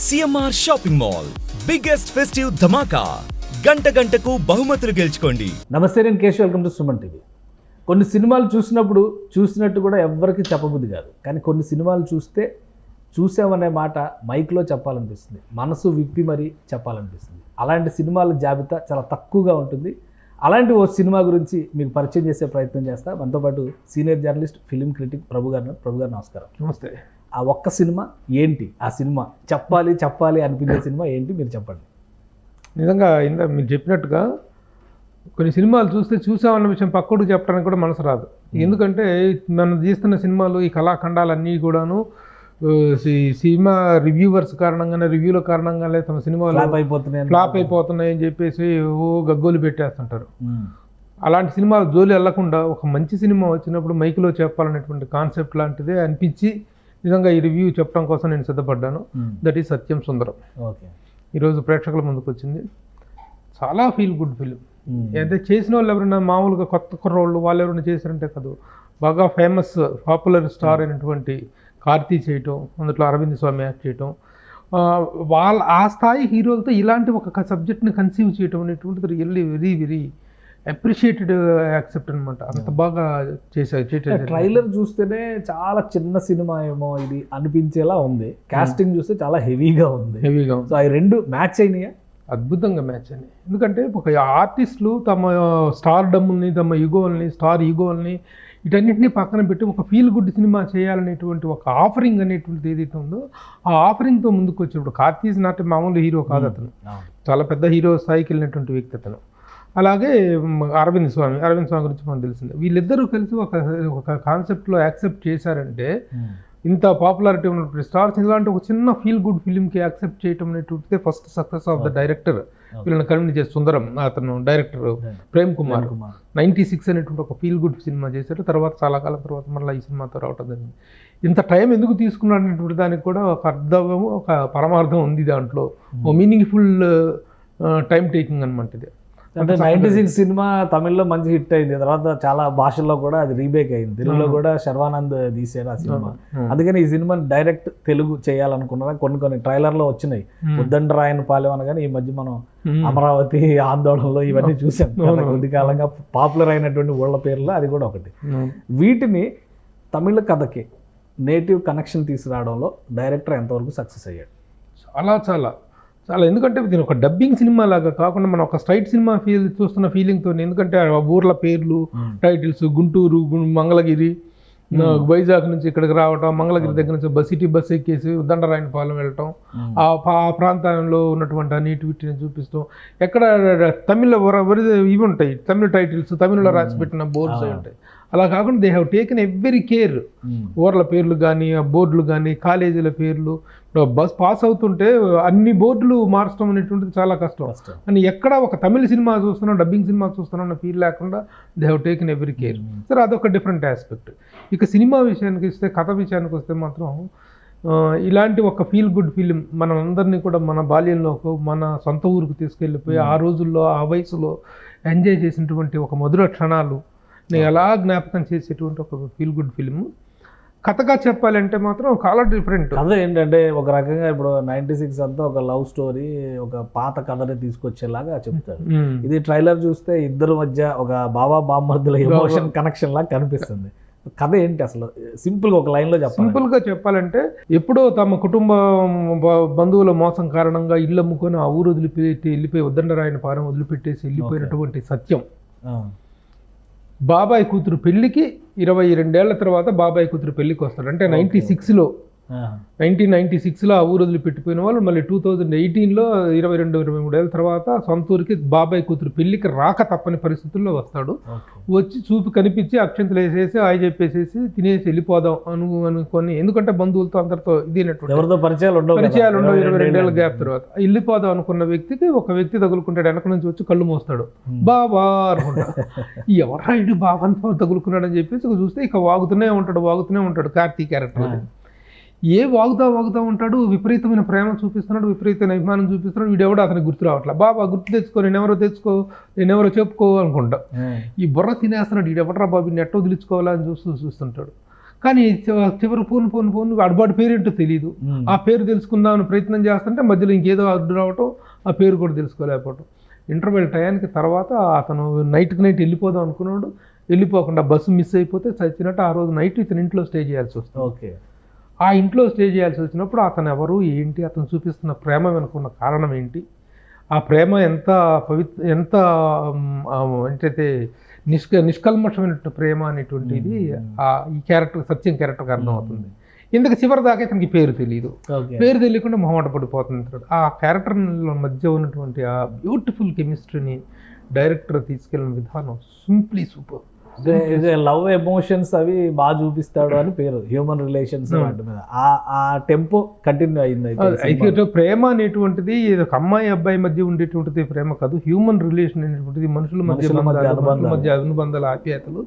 CMR shopping mall biggest festive ధమాకా గంట గంటకు బహుమతులు గెలుచుకోండి. నమస్తే, నేను Keshav. Welcome to Suman TV. కొన్ని సినిమాలు చూసినప్పుడు చూసినట్టు కూడా ఎవ్వరికి చెప్పబుద్ధి కాదు, కానీ కొన్ని సినిమాలు చూస్తే చూసామనే మాట మైక్లో చెప్పాలనిపిస్తుంది, మనసు విప్పి మరీ చెప్పాలనిపిస్తుంది. అలాంటి సినిమాల జాబితా చాలా తక్కువగా ఉంటుంది. అలాంటి ఓ సినిమా గురించి మీకు పరిచయం చేసే ప్రయత్నం చేస్తా. మనతో పాటు సీనియర్ జర్నలిస్ట్, ఫిలిం క్రిటిక్ ప్రభు గారు. నమస్కారం. నమస్తే. ఆ ఒక్క సినిమా ఏంటి? ఆ సినిమా చెప్పాలి అనిపించే సినిమా ఏంటి, మీరు చెప్పండి. నిజంగా ఇందా మీరు చెప్పినట్టుగా కొన్ని సినిమాలు చూసామన్న విషయం పక్కడు చెప్పడానికి కూడా మనసు రాదు. ఎందుకంటే మనం తీస్తున్న సినిమాలు, ఈ కళాఖండాలన్నీ కూడాను సినిమా రివ్యూవర్స్ కారణంగానే, రివ్యూల కారణంగానే తమ సినిమాలు ఫ్లాప్ అయిపోతున్నాయి అని చెప్పేసి ఓ గగ్గోలు పెట్టేస్తుంటారు. అలాంటి సినిమాలు జోలి వెళ్లకుండా ఒక మంచి సినిమా వచ్చినప్పుడు మైక్లో చెప్పాలనేటువంటి కాన్సెప్ట్ లాంటిదే అనిపించి నిజంగా ఈ రివ్యూ చెప్పడం కోసం నేను సిద్ధపడ్డాను. That is Satyam Sundaram. Okay. ఈరోజు ప్రేక్షకుల ముందుకు వచ్చింది. చాలా ఫీల్ గుడ్ ఫిలిం. అయితే చేసిన వాళ్ళు ఎవరైనా మామూలుగా కొత్త కుర్రోళ్ళు వాళ్ళు ఎవరైనా చేశారంటే కాదు, బాగా ఫేమస్ పాపులర్ స్టార్ అయినటువంటి కార్తీ చేయటం, అందులో అరవింద్ స్వామి యాక్ట్ చేయటం, వాళ్ళ ఆ స్థాయి హీరోలతో ఇలాంటి ఒక సబ్జెక్ట్ని కన్సీవ్ చేయటం అనేటువంటిది really very very appreciated accept అనమాట. అంత బాగా చేశారు. ట్రైలర్ చూస్తేనే చాలా చిన్న సినిమా ఏమో ఇది అనిపించేలా ఉంది. కాస్టింగ్ చూస్తే చాలా హెవీగా ఉంది. సో అవి రెండు మ్యాచ్ అయినాయా? అద్భుతంగా మ్యాచ్ అయినాయి. ఎందుకంటే ఒక ఆర్టిస్టులు తమ స్టార్ డమ్ని, తమ స్టార్ ఈగోల్ని వీటన్నింటినీ పక్కన పెట్టి ఒక ఫీల్ గుడ్ సినిమా చేయాలనేటువంటి ఒక ఆఫరింగ్ అనేటువంటిది ఏదైతే ఉందో ఆ ఆఫరింగ్తో ముందుకు వచ్చినప్పుడు కార్తీ ఈజ్ నాట్ మామూలు హీరో కాదు, అతను చాలా పెద్ద హీరో స్థాయికి వెళ్ళినటువంటి వ్యక్తి అతను. అలాగే అరవింద్ స్వామి గురించి మనకు తెలిసింది. వీళ్ళిద్దరూ కలిసి ఒక కాన్సెప్ట్లో యాక్సెప్ట్ చేశారంటే, ఇంత పాపులారిటీ ఉన్నటువంటి స్టార్స్ ఇలాంటి ఒక చిన్న ఫీల్ గుడ్ ఫిలింకి యాక్సెప్ట్ చేయటం అనేటువంటిది first success of the director. వీళ్ళని కన్విన్స్ చేసి సుందరం, అతను డైరెక్టర్ ప్రేమ్ కుమార్ 96 అనేటువంటి ఒక ఫీల్ గుడ్ సినిమా చేశారు. తర్వాత చాలా కాలం తర్వాత మళ్ళీ ఈ సినిమాతో రావటం జరిగింది. ఇంత టైం ఎందుకు తీసుకున్నాడు అనేటువంటి దానికి కూడా ఒక అర్థము, ఒక పరమార్థం ఉంది దాంట్లో. ఓ మీనింగ్ఫుల్ టైం టేకింగ్ అనమాట ఇది. అంటే 96 సినిమా తమిళ్లో మంచి హిట్ అయింది. తర్వాత చాలా భాషల్లో కూడా అది రీమేక్ అయింది. తెలుగులో కూడా శర్వానంద్ తీసాడు ఆ సినిమా. అందుకని ఈ సినిమాని డైరెక్ట్ తెలుగు చేయాలనుకున్నారా? కొన్ని ట్రైలర్లో వచ్చినాయి. ఉద్దండరాయన పాలెం అనగానే ఈ మధ్య మనం అమరావతి ఆందోళనలో ఇవన్నీ చూసాం. కొద్ది కాలంగా పాపులర్ అయినటువంటి ఊళ్ళ పేర్లో అది కూడా ఒకటి. వీటిని తమిళ కథకి నేటివ్ కనెక్షన్ తీసుకురావడంలో డైరెక్టర్ ఎంతవరకు సక్సెస్ అయ్యాడు? చాలా ఎందుకంటే దీని ఒక డబ్బింగ్ సినిమా లాగా కాకుండా మనం ఒక స్ట్రైట్ సినిమా చూస్తున్న ఫీలింగ్తో, ఎందుకంటే ఆ ఊర్ల పేర్లు, టైటిల్స్, గుంటూరు, మంగళగిరి, వైజాగ్ నుంచి ఇక్కడికి రావటం, మంగళగిరి దగ్గర నుంచి సిటీ బస్ ఎక్కేసి ఉద్దండరాయనపాలెం వెళ్ళటం, ఆ ప్రాంతంలో ఉన్నటువంటి నేటివిటీని చూపిస్తాం. ఎక్కడ తమిళ ఇవి ఉంటాయి, తమిళ టైటిల్స్ తమిళలో రాసి పెట్టిన బోర్డ్స్ అవి ఉంటాయి. అలా కాకుండా they have taken every care. ఊర్ల పేర్లు కానీ, ఆ బోర్డులు కానీ, కాలేజీల పేర్లు, బస్ పాస్ అవుతుంటే అన్ని బోర్డులు మార్చడం అనేటువంటిది చాలా కష్టం. అని ఎక్కడ ఒక తమిళ సినిమా చూస్తున్నాం, డబ్బింగ్ సినిమా చూస్తున్నాం అన్న ఫీల్ లేకుండా they have taken every care. సరే, అదొక డిఫరెంట్ ఆస్పెక్ట్. ఇక సినిమా విషయానికి వస్తే, కథ విషయానికి వస్తే మాత్రం ఇలాంటి ఒక ఫీల్ గుడ్ ఫిలిం మనం అందరినీ కూడా మన బాల్యంలోకి, మన సొంత ఊరికి తీసుకెళ్ళిపోయి ఆ రోజుల్లో, ఆ వయసులో ఎంజాయ్ చేసినటువంటి ఒక మధుర క్షణాలు నేను ఎలా జ్ఞాపకం చేసేటువంటి ఒక ఫీల్ గుడ్ ఫిలిం. కథగా చెప్పాలంటే మాత్రం చాలా డిఫరెంట్. కథ ఏంటంటే ఒక రకంగా ఇప్పుడు 96 అంతా ఒక లవ్ స్టోరీ, ఒక పాత కథని తీసుకొచ్చేలాగా చెప్తారు. ఇది ట్రైలర్ చూస్తే ఇద్దరు మధ్య ఒక బాబా బామ్మర్దుల ఎమోషన్ కనెక్షన్ లాగా కనిపిస్తుంది. కథ ఏంటి అసలు? సింపుల్గా ఒక లైన్లో చెప్పాలి. సింపుల్గా చెప్పాలంటే, ఎప్పుడో తమ కుటుంబ బంధువుల మోసం కారణంగా ఇల్లు అమ్ముకొని ఆ ఊరు వెళ్ళిపోయి ఉద్దండరాయనపాలెం వదిలిపెట్టేసి వెళ్ళిపోయినటువంటి సత్యం బాబాయ్ కూతురు పెళ్లికి 22 ఏళ్ల తర్వాత బాబాయ్ కూతురు పెళ్లికి వస్తాడు. అంటే 1996లో ఆ ఊరు వదిలి పెట్టిపోయిన వాళ్ళు మళ్ళీ 2018లో 22-23 ఏళ్ళ తర్వాత సొంత ఊరికి బాబాయ్ కూతురు పెళ్లికి రాక తప్పని పరిస్థితుల్లో వస్తాడు. వచ్చి చూపు కనిపించి అక్షంతలు వేసేసి ఆయ చెప్పేసేసి తినేసి వెళ్ళిపోదాం అనుకొని, ఎందుకంటే బంధువులతో అందరితో ఎవరితో పరిచయాలు ఉండవు 22 ఏళ్ళ గ్యాప్ తర్వాత వెళ్ళిపోదాం అనుకున్న వ్యక్తికి ఒక వ్యక్తి తగులుకుంటాడు. వెనక నుంచి వచ్చి కళ్ళు మోస్తాడు. బాబా అనుకుంటా, ఎవరా ఇటు బాబా అని తగులుకున్నాడు అని చెప్పేసి చూస్తే ఇక వాగుతూనే ఉంటాడు కార్తీ క్యారెక్టర్. వాగుతా ఉంటాడు. విపరీతమైన ప్రేమ చూపిస్తున్నాడు, విపరీతమైన అభిమానం చూపిస్తున్నాడు. వీడెవడో అతనికి గుర్తు రావట్లే. బాబా గుర్తు తెచ్చుకో, నేనెవరో చెప్పుకో అనుకుంటా. ఈ బుర్ర తినేస్తున్నాడు. వీడెవడరా బాబు, నెట్టో తెలుసుకోవాలని చూస్తుంటాడు. కానీ చివరి ఫోన్ వాడి పేరేంటో తెలియదు. ఆ పేరు తెలుసుకుందామని ప్రయత్నం చేస్తుంటే మధ్యలో ఇంకేదో అడ్డు రావటం, ఆ పేరు కూడా తెలుసుకోలేకపోవటం. ఇంటర్వెల్ టయానికి తర్వాత అతను నైట్కి నైట్ వెళ్ళిపోదాం అనుకున్నాడు, వెళ్ళిపోకుండా బస్సు మిస్ అయిపోతే చచ్చినట్టు ఆ రోజు నైట్ ఇతను ఇంట్లో స్టే చేయాల్సి వస్తుంది. ఓకే. ఆ ఇంట్లో స్టే చేయాల్సి వచ్చినప్పుడు అతను ఎవరు ఏంటి, అతను చూపిస్తున్న ప్రేమ వెనుకున్న కారణం ఏంటి, ఆ ప్రేమ ఎంత ఎంత అంటే నిష్కల్మషమైన ప్రేమ అనేటువంటిది ఈ క్యారెక్టర్ సత్యం క్యారెక్టర్కి అర్థమవుతుంది. ఇందుకు చివరి దాకా ఇతనికి పేరు తెలియదు, పేరు తెలియకుండా మొహమాట పడిపోతుంది. ఆ క్యారెక్టర్ మధ్య ఉన్నటువంటి ఆ బ్యూటిఫుల్ కెమిస్ట్రీని డైరెక్టర్ తీసుకెళ్ళిన విధానం సింప్లీ సూపర్. లవ్ ఎమోషన్స్ అవి బాగా చూపిస్తాడు అని పేరు, హ్యూమన్ రిలేషన్స్ వాటి మీద ఆ టెంపో కంటిన్యూ అయింది. అయితే ప్రేమ అనేటువంటిది ఒక అమ్మాయి అబ్బాయి మధ్య ఉండేటువంటిది ప్రేమ కాదు, హ్యూమన్ రిలేషన్ అనేటువంటిది మనుషుల మధ్య అనుబంధాలు ఆప్యాయతలు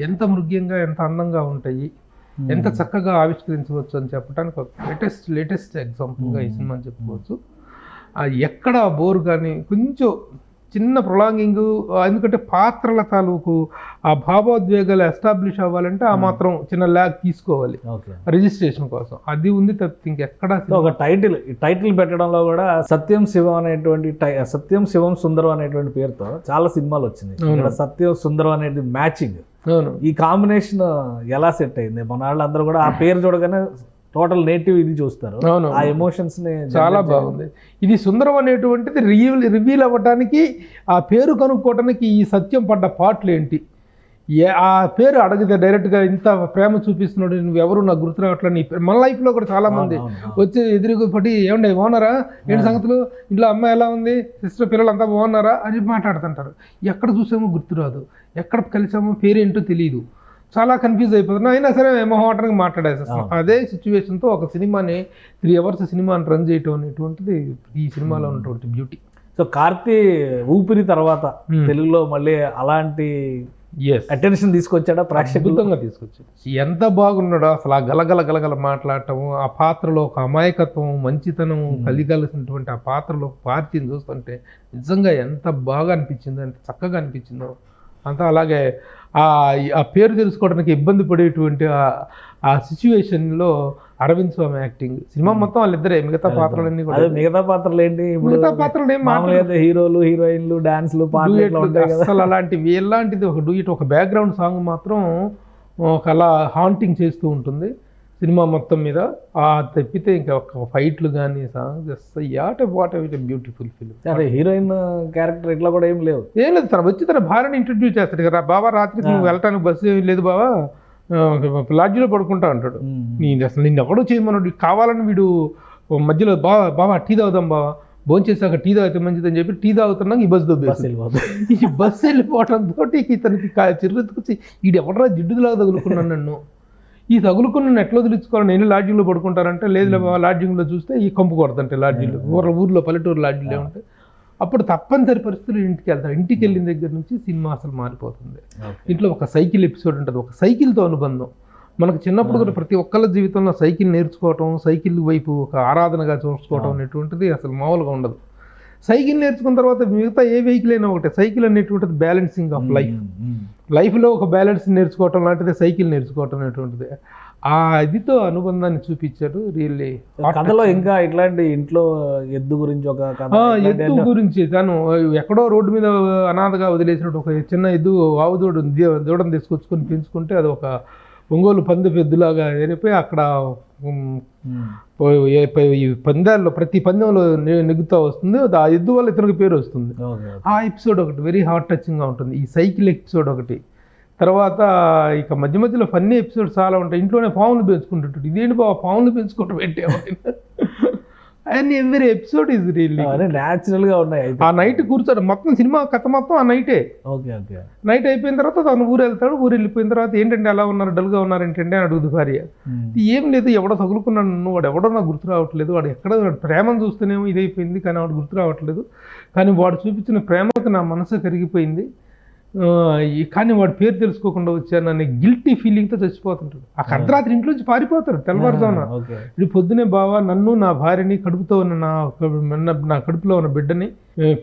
ఎంత మృగ్యంగా ఎంత అందంగా ఉంటాయి, ఎంత చక్కగా ఆవిష్కరించవచ్చు అని చెప్పడానికి ఒక లేటెస్ట్ ఎగ్జాంపుల్గా ఈ సినిమాని చెప్పుకోవచ్చు. ఎక్కడ బోర్ కానీ కొంచెం చిన్న ప్రొలాంగింగ్, ఎందుకంటే పాత్రల తాలూకు ఆ భావోద్వేగాలు ఎస్టాబ్లిష్ అవ్వాలంటే ఆ మాత్రం చిన్న ల్యాగ్ తీసుకోవాలి రిజిస్ట్రేషన్ కోసం. అది ఉంది తప్పితే ఇంకెక్కడ. ఒక టైటిల్ పెట్టడంలో కూడా సత్యం శివం అనేటువంటి సత్యం శివం సుందరం అనేటువంటి పేరుతో చాలా సినిమాలు వచ్చినాయి. సత్యం సుందరం అనేది మ్యాచింగ్, ఈ కాంబినేషన్ ఎలా సెట్ అయింది? మన వాళ్ళందరూ కూడా ఆ పేరు చూడగానే టోటల్ నేటివ్ ఇది చూస్తారు, ఆ ఎమోషన్స్ ని చాలా బాగుంది. ఇది సుందరం అనేటువంటిది రివీల్ అవ్వడానికి, ఆ పేరు కనుక్కోవడానికి ఈ సత్యం పడ్డ పాటలు ఏంటి, ఆ పేరు అడిగితే డైరెక్ట్గా ఇంత ప్రేమ చూపిస్తున్నాడు, నువ్వు ఎవరు నాకు గుర్తు రావట్లేదు. మన లైఫ్లో కూడా చాలా మంది వచ్చి ఎదురుగా పడి ఏమండి బాగున్నారా, ఏంటి సంగతులు, ఇంట్లో అమ్మాయి ఎలా ఉంది, సిస్టర్ పిల్లలు అంతా బాగున్నారా అని మాట్లాడుతుంటారు. ఎక్కడ చూసామో గుర్తురాదు, ఎక్కడ కలిసామో పేరేంటో తెలియదు, చాలా కన్ఫ్యూజ్ అయిపోతున్నాం. అయినా సరే మొహమాటానికి మాట్లాడేసేస్తాం. అదే సిచ్యువేషన్తో ఒక సినిమాని 3 hours సినిమాని రన్ చేయటం అనేటువంటిది ఈ సినిమాలో ఉన్నటువంటి బ్యూటీ. సో కార్తీ ఊపిరి తర్వాత తెలుగులో మళ్ళీ అలాంటి అటెన్షన్ తీసుకొచ్చాడా ప్రేక్షకులుగా? తీసుకొచ్చాడు. ఎంత బాగున్నాడో అసలు, ఆ గలగల మాట్లాడటము, ఆ పాత్రలో ఒక అమాయకత్వం మంచితనం కలిగాల్సినటువంటి ఆ పాత్రలో పార్టీని చూస్తుంటే నిజంగా ఎంత బాగా అనిపించిందో, ఎంత చక్కగా అనిపించిందో అంతా. అలాగే ఆ పేరు తెలుసుకోవడానికి ఇబ్బంది పడేటువంటి ఆ సిచ్యువేషన్లో అరవింద్ స్వామి యాక్టింగ్, సినిమా మొత్తం వాళ్ళిద్దరే, మిగతా పాత్రలన్నీ కూడా. మిగతా పాత్రలు ఏంటి, మిగతా పాత్రలు హీరోలు హీరోయిన్లు డాన్స్లు అసలు అలాంటివి ఎలాంటిది ఒక డూయిట్, ఒక బ్యాక్గ్రౌండ్ సాంగ్ మాత్రం ఒక అలా హాంటింగ్ చేస్తూ ఉంటుంది సినిమా మొత్తం మీద. తప్పితే ఇంకా ఒక ఫైట్లు కానీ సాంగ్స్ వాట్ బ్యూటిఫుల్ ఫిల్మ్. అదే హీరోయిన్ క్యారెక్టర్ ఇట్లా కూడా ఏం లేదు, తన వచ్చి తన భార్యని ఇంట్రడ్యూస్ చేస్తాడు కదా, బాబా రాత్రికి నువ్వు వెళ్ళటానికి బస్సు ఏం లేదు బాబా, లాడ్జీలో పడుకుంటా అంటాడు. నేను అసలు నిన్ను ఎవడో చేయమన్నాడు, కావాలని వీడు మధ్యలో బాబా టీ తాగుదాం బాబా, భోంచేసాక టీ తాగితే మంచిదని చెప్పి టీ తాగుతున్నాక ఈ బస్సు ఈ బస్సు వెళ్ళిపోవడంతో ఇతనికి చిరుకొచ్చి వీడు ఎవడరా జిడ్డులాగా తగులుకున్నాను నన్ను, ఈ తగులుకున్న ఎట్లా వదిలించుకోవాలి, నేను లాడ్జింగ్లో పడుకుంటారంటే లేదు బాబా లాడ్జింగ్లో చూస్తే ఈ కంపు కొడతంటే లాడ్జింగ్లో ఊర్లో పల్లెటూరు లాడ్జింగ్లో ఉంటాయి. అప్పుడు తప్పనిసరి పరిస్థితులు ఇంటికి వెళ్తారు. ఇంటికి వెళ్ళిన దగ్గర నుంచి సినిమా అసలు మారిపోతుంది. ఇంట్లో ఒక సైకిల్ ఎపిసోడ్ ఉంటుంది, ఒక సైకిల్తో అనుబంధం. మనకు చిన్నప్పుడు కూడా ప్రతి ఒక్కళ్ళ జీవితంలో సైకిల్ నేర్చుకోవటం, సైకిల్ వైపు ఒక ఆరాధనగా చూసుకోవటం అనేటువంటిది అసలు మామూలుగా ఉండదు. సైకిల్ నేర్చుకున్న తర్వాత మిగతా ఏ వెహికల్ అయినా ఒకటే, సైకిల్ అనేటువంటిది బ్యాలెన్సింగ్ ఆఫ్ లైఫ్లో ఒక బ్యాలెన్స్ నేర్చుకోవటం లాంటిది సైకిల్ నేర్చుకోవటం అనేటువంటిది. ఆ ఇదితో అనుబంధాన్ని చూపించారు రియల్లీ. కథలో ఇంకా ఇట్లాంటి ఇంట్లో ఎద్దు గురించి ఒక ఎద్దు గురించి, తను ఎక్కడో రోడ్డు మీద అనాథగా వదిలేసినట్టు ఒక చిన్న ఎద్దు ఆవు దూడను తీసుకొచ్చుకొని పెంచుకుంటే అది ఒక ఒంగోలు పంది ఎద్దులాగా ఏరిపోయి అక్కడ ఈ పందాల్లో ప్రతి పందెంలో నెగ్గుతూ వస్తుంది. ఆ ఎద్దు వల్ల ఇతనికి పేరు వస్తుంది. ఆ ఎపిసోడ్ ఒకటి వెరీ హార్ట్ టచింగ్గా ఉంటుంది, ఈ సైకిల్ ఎపిసోడ్ ఒకటి. తర్వాత ఇక మధ్య మధ్యలో ఫన్నీ ఎపిసోడ్స్ చాలా ఉంటాయి. ఇంట్లోనే పాములు పెంచుకుంటుంటాడు, ఇదేంటి బాబా పాములు పెంచుకోవటం ఏంటి and every episode is really న్యాచురల్గా ఉన్నాయి. ఆ నైట్ కూర్చోడు, మొత్తం సినిమా కథ మొత్తం ఆ నైటే. నైట్ అయిపోయిన తర్వాత తను ఊరు వెళ్తాడు, ఊరు వెళ్ళిపోయిన తర్వాత ఏంటంటే అలా ఉన్నారు, డల్గా ఉన్నారు ఏంటంటే అని అడుగుదు భార్య. ఏం లేదు, ఎవడో తగులుకున్నాను నన్ను, వాడు ఎవడో నాకు గుర్తు రావట్లేదు, వాడు ఎక్కడ ప్రేమను చూస్తేనేమో ఇదైపోయింది కానీ వాడు గుర్తు రావట్లేదు, కానీ వాడు చూపించిన ప్రేమకు నా మనసు కరిగిపోయింది, కానీ వాడి పేరు తెలుసుకోకుండా వచ్చాను అనే గిల్టీ ఫీలింగ్తో చచ్చిపోతుంటాడు. ఆ అర్ధరాత్రి ఇంట్లోంచి పారిపోతాడు తెల్లవారుజామున. ఇది పొద్దునే బావా నన్ను నా భార్యని కడుపుతో ఉన్న నా కడుపులో ఉన్న బిడ్డని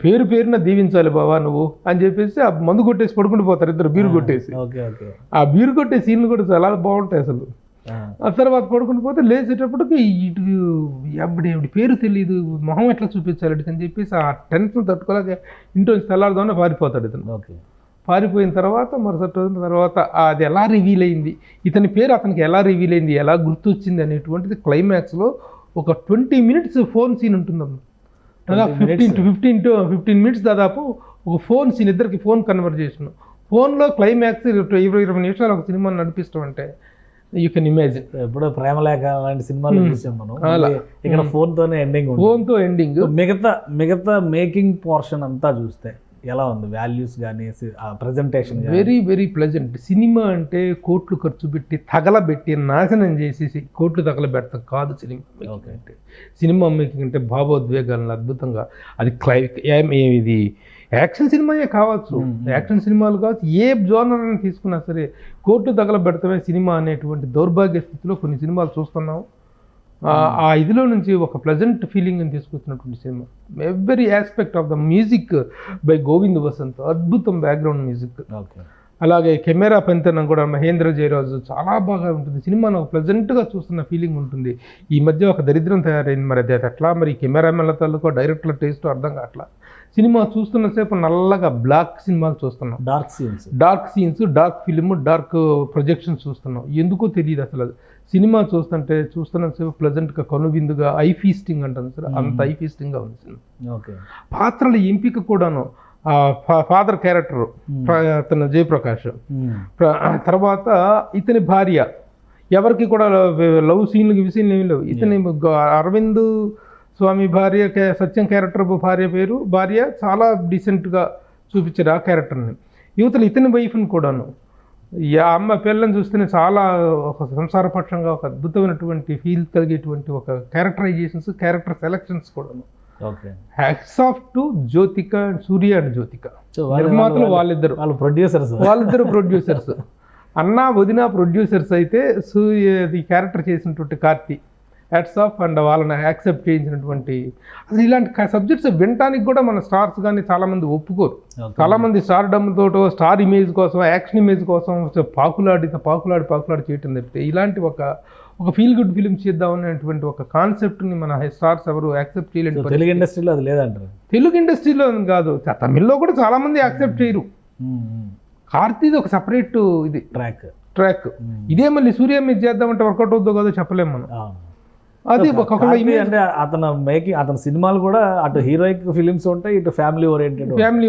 పేరున దీవించాలి బావా నువ్వు అని చెప్పేసి ఆ మందు కొట్టేసి పడుకుంటూ పోతారు ఇద్దరు, బీరు కొట్టేసి. ఆ బీరు కొట్టే సీన్లు కూడా చాలా బాగుంటాయి అసలు. ఆ తర్వాత పడుకుని పోతే లేచేటప్పటికి ఇటు ఎవడి పేరు తెలియదు, మొహం ఎట్లా చూపించాలి అని చెప్పేసి ఆ టెన్షన్ తట్టుకోలేక ఇంట్లో తెల్లారుదామని పారిపోతాడు ఇతను. ఓకే. పారిపోయిన తర్వాత మరుసటి రోజున తర్వాత అది ఎలా రివీల్ అయింది, ఇతని పేరు అతనికి ఎలా రివీల్ అయింది, ఎలా గుర్తొచ్చింది అనేటువంటిది క్లైమాక్స్లో ఒక 20 minutes ఫోన్ సీన్ ఉంటుందమ్మా. దాదాపు 15 minutes దాదాపు ఒక ఫోన్ సీన్, ఇద్దరికి ఫోన్ కన్వర్జేషన్. ఫోన్లో క్లైమాక్స్ 20 నిమిషాలు ఒక సినిమాని నడిపిస్తాం అంటే యూ కెన్ ఇమాజిన్. ఎప్పుడో ప్రేమలేఖ లాంటి సినిమాలు చూసాం మనం, ఇక్కడ ఫోన్ తోనే ఎండింగ్, ఫోన్తో ఎండింగ్. మిగతా మేకింగ్ పోర్షన్ అంతా చూస్తే ఎలా ఉంది, వాల్యూస్ కానీ presentation? Very very pleasant. Cinema అంటే కోట్లు ఖర్చు పెట్టి తగలబెట్టి నాశనం చేసేసి కోట్లు తగలబెడతాం కాదు సినిమా మేకింగ్ అంటే. సినిమా మేకింగ్ అంటే భావోద్వేగాలను అద్భుతంగా, అది ఇది యాక్షన్ సినిమాయే కావచ్చు, యాక్షన్ సినిమాలు కావచ్చు, ఏ జోనర్ అని తీసుకున్నా సరే కోట్లు తగలబెడతామే సినిమా అనేటువంటి దౌర్భాగ్య స్థితిలో కొన్ని సినిమాలు చూస్తున్నాం. ఆ ఇదిలో నుంచి ఒక ప్లెజెంట్ ఫీలింగ్ అని తీసుకొచ్చినటువంటి సినిమా. Every aspect of the music by Govind Vasant, అద్భుతం బ్యాక్గ్రౌండ్ మ్యూజిక్. అలాగే కెమెరా పనితనం కూడా మహేంద్ర జయరాజు చాలా బాగా ఉంటుంది. సినిమాను ఒక ప్లెజెంట్గా చూస్తున్న ఫీలింగ్ ఉంటుంది. ఈ మధ్య ఒక దరిద్రం తయారైంది, మరి అది ఎట్లా, మరి కెమెరామెన్ల తాలూకో డైరెక్టర్ల టేస్ట్ అర్థం కావట్లా. సినిమా చూస్తున్న సేపు నల్లగా బ్లాక్ సినిమాలు చూస్తున్నాం, dark scenes, dark film, dark projections చూస్తున్నాం. ఎందుకో తెలియదు అసలు. సినిమా చూస్తున్న సేపు ప్లెజెంట్గా కనువిందుగా ఐ ఫీస్టింగ్ అంటాను సార్, అంత ఐ ఫీస్టింగ్గా ఉంది సినిమా. పాత్రల ఎంపిక కూడాను, ఫాదర్ క్యారెక్టర్ అతను జయప్రకాష్, తర్వాత ఇతని భార్య, ఎవరికి కూడా లవ్ సీన్లు విసీన్లు ఏమి లేవు. ఇతని అరవింద్ స్వామి భార్య, సత్యం క్యారెక్టర్ భార్య చాలా డీసెంట్గా చూపించారు ఆ క్యారెక్టర్ని. యువతలు ఇతని వైఫ్ని కూడాను, అమ్మ పిల్లని చూస్తేనే చాలా ఒక సంసారపక్షంగా ఒక అద్భుతమైనటువంటి ఫీల్ కలిగేటువంటి ఒక క్యారెక్టరైజేషన్స్, క్యారెక్టర్ సెలెక్షన్స్ కూడాను. Hats off to Jyothika and Surya and Jyothika నిర్మాతలు, వాళ్ళిద్దరు ప్రొడ్యూసర్స్. అన్న వదిన ప్రొడ్యూసర్స్ అయితే సూర్యది క్యారెక్టర్ చేసినటువంటి కార్తీ, హ్యాట్స్ ఆఫ్. అండ్ వాళ్ళని యాక్సెప్ట్ చేయించినటువంటి, అసలు ఇలాంటి సబ్జెక్ట్స్ వినటానికి కూడా మన స్టార్స్ కానీ చాలామంది ఒప్పుకోరు. చాలామంది స్టార్ డమ్తో, స్టార్ ఇమేజ్ కోసం, యాక్షన్ ఇమేజ్ కోసం పాకులాడి చేయటం తప్పితే ఇలాంటి ఒక ఫీల్ గుడ్ ఫిలిం చేద్దాం అనేటువంటి ఒక కాన్సెప్ట్ని మన స్టార్స్ ఎవరు యాక్సెప్ట్ చేయలేదు. తెలుగు ఇండస్ట్రీలో అది లేదంటారు. తెలుగు ఇండస్ట్రీలో కాదు, తమిళ్లో కూడా చాలామంది యాక్సెప్ట్ చేయరు. కార్తీది ఒక సపరేట్ ఇది ట్రాక్. ఇదే మళ్ళీ సూర్య మీద చేద్దామంటే వర్కౌట్ అవుతుందో కాదో చెప్పలేము మనం. అది అంటే అతని సినిమాలు కూడా అటు హీరోయిక్ ఫిలిమ్స్ ఉంటాయి, ఇటు ఫ్యామిలీ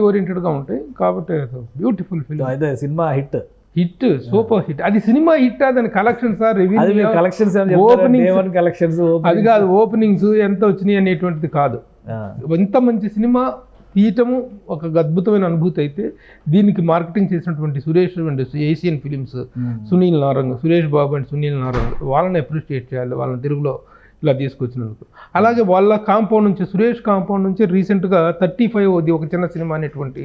ఓరియంటెడ్గా ఉంటాయి. కాబట్టి బ్యూటిఫుల్ ఫిలిం. అయితే సినిమా హిట్, సూపర్ హిట్. అది సినిమా హిట్, దాని కలెక్షన్స్, కలెక్షన్స్ అది కాదు, ఓపెనింగ్స్ ఎంత వచ్చినాయి అనేటువంటిది కాదు. ఎంత మంచి సినిమా తీయటము ఒక అద్భుతమైన అనుభూతి. అయితే దీనికి మార్కెటింగ్ చేసినటువంటి Suresh and Asian films, Sunil Narang, Suresh Babu and Sunil Narang, వాళ్ళని అప్రిషియేట్ చేయాలి, వాళ్ళని తెలుగులో ఇలా తీసుకొచ్చినందుకు. అలాగే వాళ్ళ కాంపౌండ్ నుంచి, సురేష్ కాంపౌండ్ నుంచి రీసెంట్గా 35 ఒక చిన్న సినిమా అనేటువంటి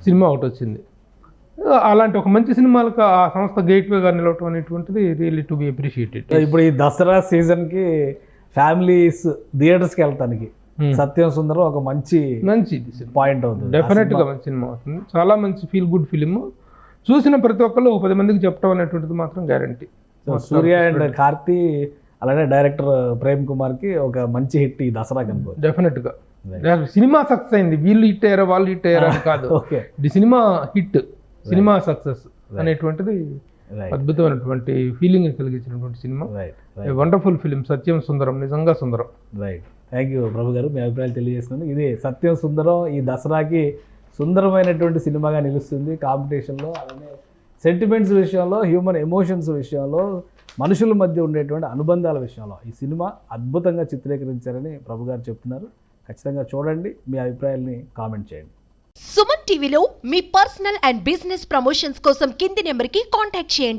సినిమా ఒకటి వచ్చింది. అలాంటి ఒక మంచి సినిమాలకు ఆ సంస్థ గేట్వేగా నిలవటం అనేటువంటిది రియల్లీ టు బి అప్రిషియేటెడ్. ఇప్పుడు ఈ దసరా సీజన్కి ఫ్యామిలీస్ థియేటర్స్కి వెళ్తానికి సత్యం సుందరం ఒక మంచి పాయింట్ అవుతుంది. డెఫినెట్గా మంచి సినిమా అవుతుంది, చాలా మంచి ఫీల్ గుడ్ ఫిలిం. చూసిన ప్రతి ఒక్కళ్ళు 10 మందికి చెప్పడం అనేటువంటిది మాత్రం గ్యారంటీ. సూర్య అండ్ కార్తీ, అలానే డైరెక్టర్ ప్రేమ్ కుమార్కి ఒక మంచి హిట్ ఈ దసరా కనుకోవచ్చు. డెఫినెట్గా సినిమా సక్సెస్ అయింది, వీళ్ళు హిట్ అయ్యారా వాళ్ళు హిట్ అయ్యారా కాదు, ఇది సినిమా హిట్, సినిమా సక్సెస్ అనేటువంటిది అద్భుతమైనటువంటి ఫీలింగ్ కలిగించినటువంటి సినిమా. వండర్ఫుల్ ఫిలిం సత్యం సుందరం, నిజంగా సుందరం. రైట్, థ్యాంక్ యూ ప్రభు గారు, మీ అభిప్రాయాలు తెలియజేస్తున్నారు. ఇది సత్యం సుందరం ఈ దసరాకి సుందరమైనటువంటి సినిమాగా నిలుస్తుంది. కాంపిటీషన్లో, అలానే సెంటిమెంట్స్ విషయంలో, హ్యూమన్ ఎమోషన్స్ విషయంలో, మనుషుల మధ్య ఉండేటువంటి అనుబంధాల విషయంలో ఈ సినిమా అద్భుతంగా చిత్రీకరించారని ప్రభు గారు చెప్తున్నారు. ఖచ్చితంగా చూడండి, మీ అభిప్రాయాల్ని కామెంట్ చేయండి. సుమన్ టీవీలో మీ పర్సనల్ అండ్ బిజినెస్ ప్రమోషన్స్ కోసం కింది నెంబర్కి కాంటాక్ట్ చేయండి.